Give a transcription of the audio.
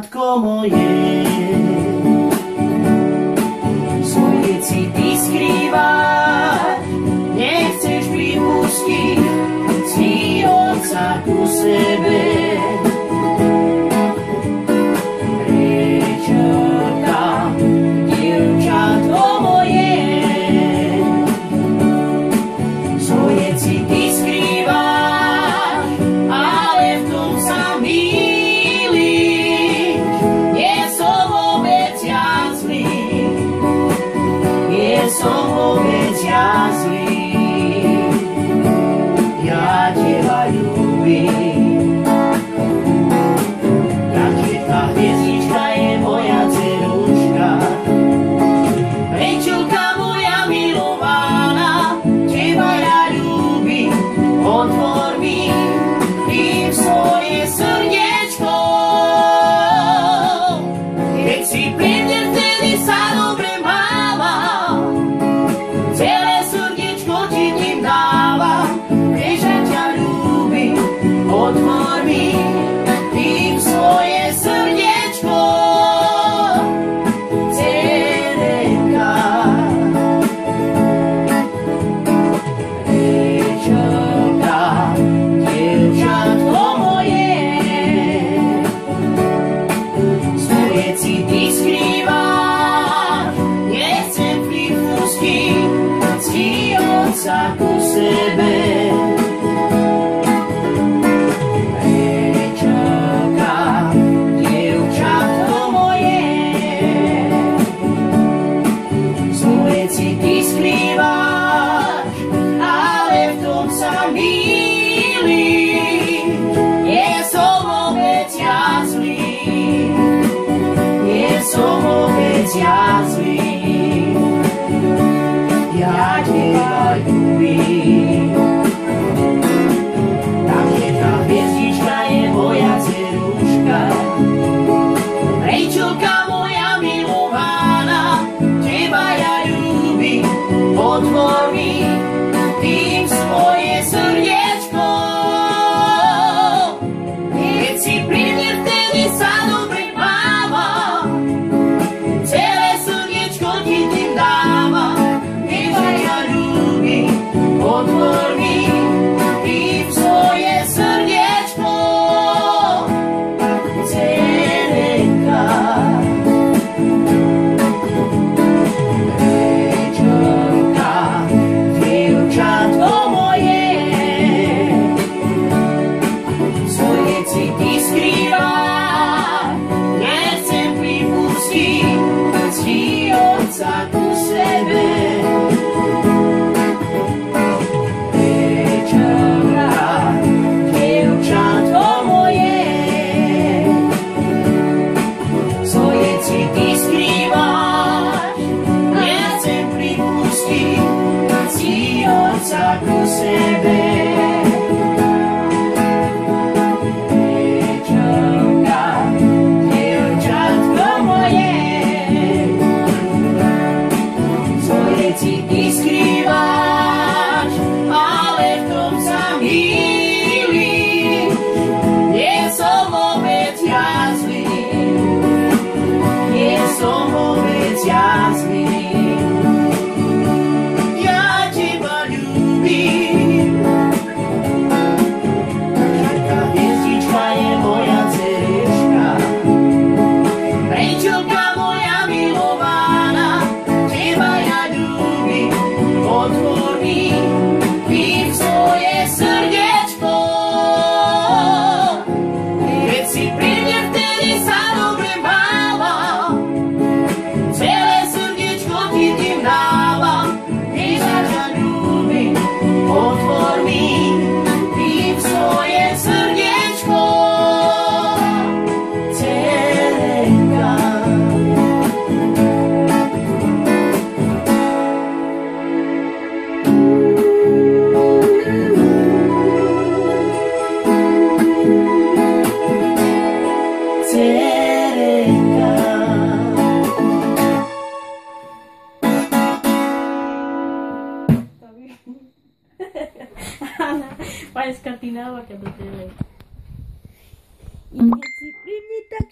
dievčatko moje. Svoje city skrývať, nechceš pripustiť si otca ku sebe. Prečo tam, dievčatko moje, svoje city skrývaš, ale v tom sa mýliš. Nie som vôbec ja zlý, nie som vôbec ja zlý. Ja teba ľúbim, takže tá hviezdička je moja dceruška. Rejčelka moja milovaná, teba ja ľúbim, otvor mi tým svoje srdiečko. Keď si pri mne, vtedy sa dobre mávam, celé srdiečko ti tým dávam. Vieš, že ťa ľúbim, otvor mi tým svoje srdiečko. Cerenka, rečelka, dievčatko moje, svoje city skrývaš, nechcem pripustiť si otca ku sebe. Rečelka, dievčatko moje, svoje city skrývaš, ale v tom sa mýliš. Nie som vôbec ja zlý, nie som vôbec ja zlý. Ja teba ľúbim, takže tá hviezdička je moja dceruška. Rejčelka moja milovaná, teba ja ľúbim, otvor mi tým svoje srdiečko. Keď si pri mne, vtedy sa dobre mávam, celé srdiečko ti tým dávam. Otvor mi tým svoje srdiečko. Cerenka, rečelka, dievčatko moje, svoje city skrývaš, nechcem pripustiť si otca ku sebe. Ku sebe. Rečelka, dievčatko moje, svoje city skrývaš, ale v tom sa mýliš. Nie som vôbec ja zlý, nie som vôbec ja zlý. Faz cantinava que é do tele. E esse primo tá